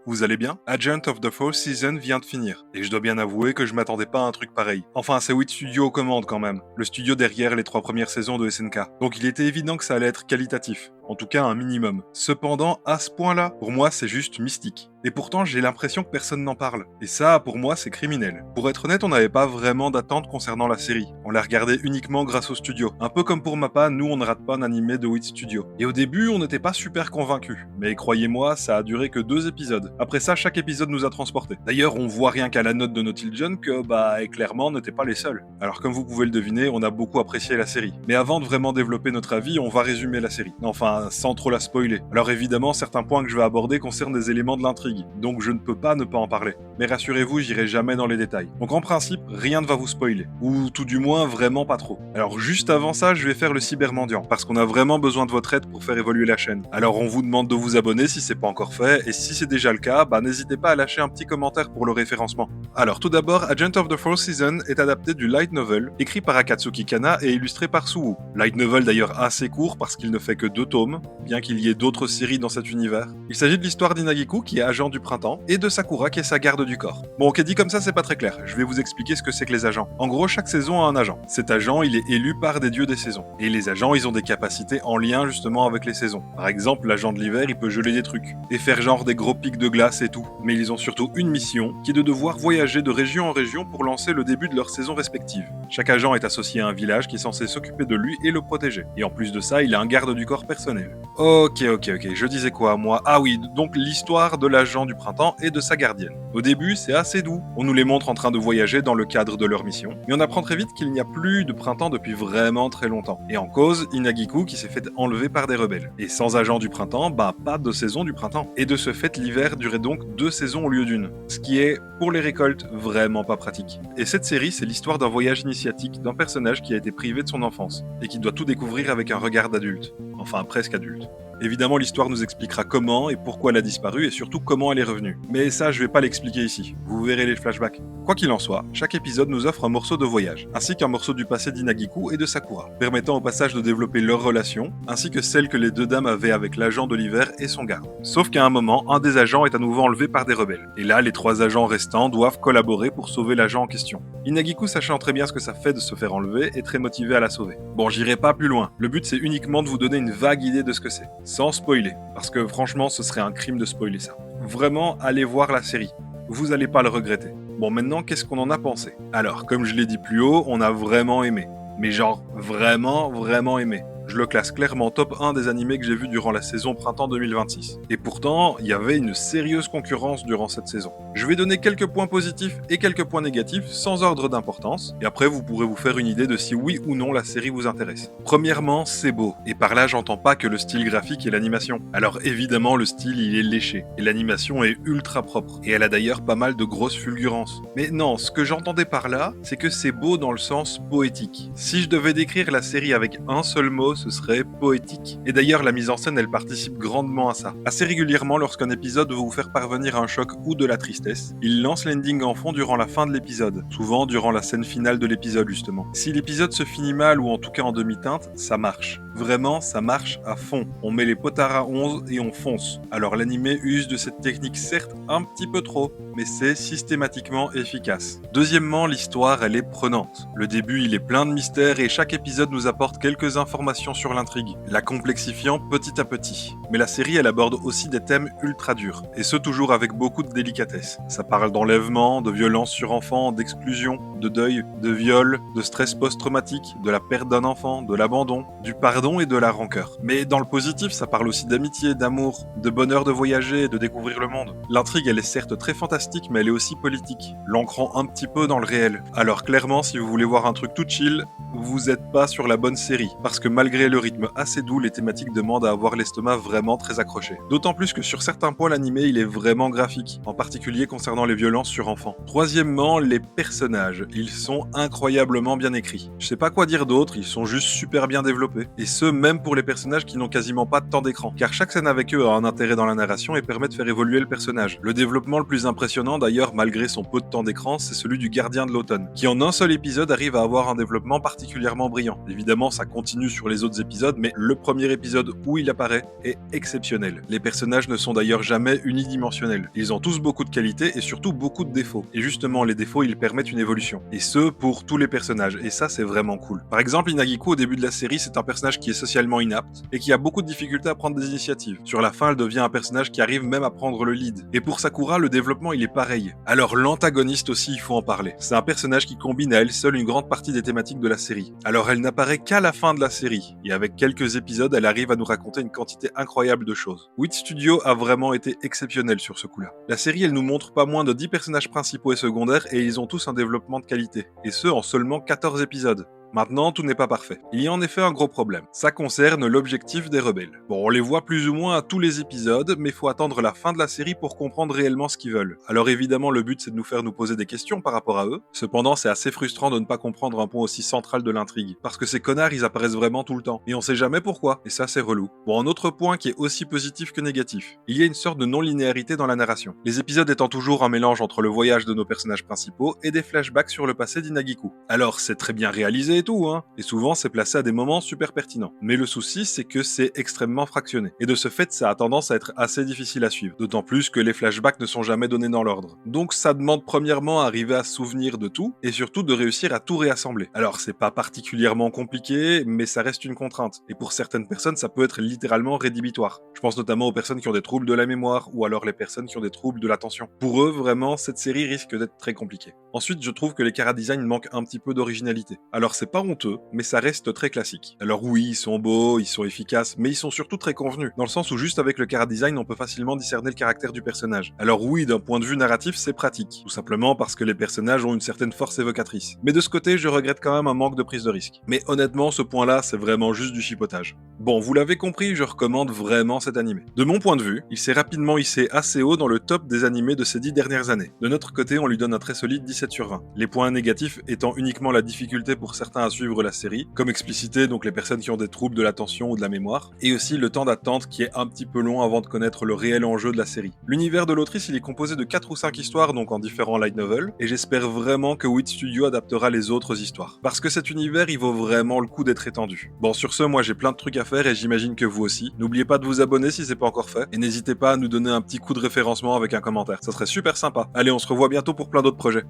vous allez bien? Agent of the Fourth Season vient de finir, et je dois bien avouer que je m'attendais pas à un truc pareil. Enfin, c'est Wit Studio aux commandes quand même, le studio derrière les 3 premières saisons de SNK. Donc il était évident que ça allait être qualitatif, en tout cas un minimum. Cependant, à ce point-là, pour moi c'est juste mystique. Et pourtant j'ai l'impression que personne n'en parle. Et ça, pour moi, c'est criminel. Pour être honnête, on n'avait pas vraiment d'attente concernant la série. On la regardait uniquement grâce au studio. Un peu comme pour Mappa, nous on ne rate pas un animé de Wit Studio. Et au début, on n'était pas super convaincus. Mais croyez-moi, ça a duré que 2 épisodes. Après ça, chaque épisode nous a transportés. D'ailleurs, on voit rien qu'à la note de Naughty John que, et clairement, on n'était pas les seuls. Alors comme vous pouvez le deviner, on a beaucoup apprécié la série. Mais avant de vraiment développer notre avis, on va résumer la série. Enfin, sans trop la spoiler. Alors évidemment, certains points que je vais aborder concernent des éléments de l'intrigue. Donc je ne peux pas ne pas en parler. Mais rassurez-vous, j'irai jamais dans les détails. Donc en principe, rien ne va vous spoiler. Ou tout du moins, vraiment pas trop. Alors juste avant ça, je vais faire le cybermendiant. Parce qu'on a vraiment besoin de votre aide pour faire évoluer la chaîne. Alors on vous demande de vous abonner si c'est pas encore fait. Et si c'est déjà le cas, n'hésitez pas à lâcher un petit commentaire pour le référencement. Alors tout d'abord, Agent of the Fourth Season est adapté du light novel, écrit par Akatsuki Kana et illustré par Suwu. Light novel d'ailleurs assez court parce qu'il ne fait que 2 tomes, bien qu'il y ait d'autres séries dans cet univers. Il s'agit de l'histoire d'Inagiku qui est agent du printemps, et de Sakura qui est sa garde du corps. Bon ok, dit comme ça c'est pas très clair, je vais vous expliquer ce que c'est que les agents. En gros, chaque saison a un agent. Cet agent, il est élu par des dieux des saisons. Et les agents, ils ont des capacités en lien justement avec les saisons. Par exemple, l'agent de l'hiver, il peut geler des trucs, et faire genre des gros pics de glace et tout. Mais ils ont surtout une mission, qui est de devoir voyager de région en région pour lancer le début de leur saison respective. Chaque agent est associé à un village qui est censé s'occuper de lui et le protéger. Et en plus de ça, il a un garde du corps personnel. Ok, je disais quoi moi? Ah oui, donc l'histoire de l'agent du printemps et de sa gardienne. Au début, c'est assez doux. On nous les montre en train de voyager dans le cadre de leur mission, mais on apprend très vite qu'il n'y a plus de printemps depuis vraiment très longtemps. Et en cause, Inagiku qui s'est fait enlever par des rebelles. Et sans agent du printemps, pas de saison du printemps. Et de ce fait, l'hiver durait donc 2 saisons au lieu d'une. Ce qui est, pour les récoltes, vraiment pas pratique. Et cette série, c'est l'histoire d'un voyage initiatique d'un personnage qui a été privé de son enfance, et qui doit tout découvrir avec un regard d'adulte. Enfin, presque adulte. Évidemment, l'histoire nous expliquera comment et pourquoi elle a disparu et surtout comment elle est revenue. Mais ça, je vais pas l'expliquer ici. Vous verrez les flashbacks. Quoi qu'il en soit, chaque épisode nous offre un morceau de voyage, ainsi qu'un morceau du passé d'Inagiku et de Sakura, permettant au passage de développer leur relation, ainsi que celle que les 2 dames avaient avec l'agent de l'hiver et son garde. Sauf qu'à un moment, un des agents est à nouveau enlevé par des rebelles. Et là, les 3 agents restants doivent collaborer pour sauver l'agent en question. Inagiku, sachant très bien ce que ça fait de se faire enlever, est très motivé à la sauver. Bon, j'irai pas plus loin. Le but, c'est uniquement de vous donner une vague idée de ce que c'est, sans spoiler, parce que franchement, ce serait un crime de spoiler ça. Vraiment, allez voir la série. Vous allez pas le regretter. Bon, maintenant, qu'est-ce qu'on en a pensé? Alors, comme je l'ai dit plus haut, on a vraiment aimé. Mais genre, vraiment aimé. Je le classe clairement top 1 des animés que j'ai vus durant la saison printemps 2026. Et pourtant, il y avait une sérieuse concurrence durant cette saison. Je vais donner quelques points positifs et quelques points négatifs sans ordre d'importance, et après vous pourrez vous faire une idée de si oui ou non la série vous intéresse. Premièrement, c'est beau, et par là j'entends pas que le style graphique et l'animation. Alors évidemment le style il est léché, et l'animation est ultra propre, et elle a d'ailleurs pas mal de grosses fulgurances. Mais non, ce que j'entendais par là, c'est que c'est beau dans le sens poétique. Si je devais décrire la série avec un seul mot, ce serait poétique. Et d'ailleurs, la mise en scène, elle participe grandement à ça. Assez régulièrement, lorsqu'un épisode veut vous faire parvenir un choc ou de la tristesse, il lance l'ending en fond durant la fin de l'épisode, souvent durant la scène finale de l'épisode justement. Si l'épisode se finit mal ou en tout cas en demi-teinte, ça marche. Vraiment, ça marche à fond. On met les potards à 11 et on fonce. Alors l'animé use de cette technique certes un petit peu trop, mais c'est systématiquement efficace. Deuxièmement, l'histoire, elle est prenante. Le début, il est plein de mystères et chaque épisode nous apporte quelques informations sur l'intrigue, la complexifiant petit à petit. Mais la série, elle aborde aussi des thèmes ultra durs, et ce toujours avec beaucoup de délicatesse. Ça parle d'enlèvement, de violence sur enfant, d'exclusion, de deuil, de viol, de stress post-traumatique, de la perte d'un enfant, de l'abandon, du pardon et de la rancœur. Mais dans le positif, ça parle aussi d'amitié, d'amour, de bonheur de voyager et de découvrir le monde. L'intrigue, elle est certes très fantastique, mais elle est aussi politique, l'ancrant un petit peu dans le réel. Alors clairement, si vous voulez voir un truc tout chill, vous êtes pas sur la bonne série, parce que malgré le rythme assez doux, les thématiques demandent à avoir l'estomac vraiment très accroché. D'autant plus que sur certains points, l'animé, il est vraiment graphique, en particulier concernant les violences sur enfants. Troisièmement, les personnages, ils sont incroyablement bien écrits. Je sais pas quoi dire d'autre, ils sont juste super bien développés. Et ce, même pour les personnages qui n'ont quasiment pas de temps d'écran, car chaque scène avec eux a un intérêt dans la narration et permet de faire évoluer le personnage. Le développement le plus impressionnant d'ailleurs, malgré son peu de temps d'écran, c'est celui du gardien de l'automne, qui en un seul épisode arrive à avoir un développement particulièrement brillant. Évidemment, ça continue sur les les autres épisodes, mais le premier épisode où il apparaît est exceptionnel. Les personnages ne sont d'ailleurs jamais unidimensionnels. Ils ont tous beaucoup de qualités et surtout beaucoup de défauts. Et justement, les défauts, ils permettent une évolution. Et ce, pour tous les personnages. Et ça, c'est vraiment cool. Par exemple, Inagiku, au début de la série, c'est un personnage qui est socialement inapte et qui a beaucoup de difficultés à prendre des initiatives. Sur la fin, elle devient un personnage qui arrive même à prendre le lead. Et pour Sakura, le développement, il est pareil. Alors, l'antagoniste aussi, il faut en parler. C'est un personnage qui combine à elle seule une grande partie des thématiques de la série. Alors, elle n'apparaît qu'à la fin de la série. Et avec quelques épisodes, elle arrive à nous raconter une quantité incroyable de choses. Wit Studio a vraiment été exceptionnel sur ce coup-là. La série, elle nous montre pas moins de 10 personnages principaux et secondaires et ils ont tous un développement de qualité. Et ce, en seulement 14 épisodes. Maintenant, tout n'est pas parfait. Il y a en effet un gros problème. Ça concerne l'objectif des rebelles. Bon, on les voit plus ou moins à tous les épisodes, mais faut attendre la fin de la série pour comprendre réellement ce qu'ils veulent. Alors évidemment, le but c'est de nous faire nous poser des questions par rapport à eux. Cependant, c'est assez frustrant de ne pas comprendre un point aussi central de l'intrigue. Parce que ces connards, ils apparaissent vraiment tout le temps. Et on sait jamais pourquoi. Et ça, c'est relou. Bon, un autre point qui est aussi positif que négatif. Il y a une sorte de non-linéarité dans la narration. Les épisodes étant toujours un mélange entre le voyage de nos personnages principaux et des flashbacks sur le passé d'Inagiku. Alors, c'est très bien réalisé et tout, hein. Et souvent, c'est placé à des moments super pertinents. Mais le souci, c'est que c'est extrêmement fractionné. Et de ce fait, ça a tendance à être assez difficile à suivre. D'autant plus que les flashbacks ne sont jamais donnés dans l'ordre. Donc ça demande premièrement à arriver à se souvenir de tout, et surtout de réussir à tout réassembler. Alors c'est pas particulièrement compliqué, mais ça reste une contrainte. Et pour certaines personnes, ça peut être littéralement rédhibitoire. Je pense notamment aux personnes qui ont des troubles de la mémoire, ou alors les personnes qui ont des troubles de l'attention. Pour eux, vraiment, cette série risque d'être très compliquée. Ensuite, je trouve que les chara-design manquent un petit peu d'originalité. Alors c'est pas honteux, mais ça reste très classique. Alors oui, ils sont beaux, ils sont efficaces, mais ils sont surtout très convenus, dans le sens où juste avec le chara-design, on peut facilement discerner le caractère du personnage. Alors oui, d'un point de vue narratif, c'est pratique, tout simplement parce que les personnages ont une certaine force évocatrice. Mais de ce côté, je regrette quand même un manque de prise de risque. Mais honnêtement, ce point-là, c'est vraiment juste du chipotage. Bon, vous l'avez compris, je recommande vraiment cet animé. De mon point de vue, il s'est rapidement hissé assez haut dans le top des animés de ces 10 dernières années. De notre côté, on lui donne un très solide 17 sur 20. Les points négatifs étant uniquement la difficulté pour certains à suivre la série, comme explicité donc les personnes qui ont des troubles de l'attention ou de la mémoire, et aussi le temps d'attente qui est un petit peu long avant de connaître le réel enjeu de la série. L'univers de l'autrice il est composé de 4 ou 5 histoires donc en différents light novels, et j'espère vraiment que Wit Studio adaptera les autres histoires. Parce que cet univers il vaut vraiment le coup d'être étendu. Bon sur ce, moi j'ai plein de trucs à faire et j'imagine que vous aussi. N'oubliez pas de vous abonner si c'est pas encore fait, et n'hésitez pas à nous donner un petit coup de référencement avec un commentaire, ça serait super sympa. Allez on se revoit bientôt pour plein d'autres projets.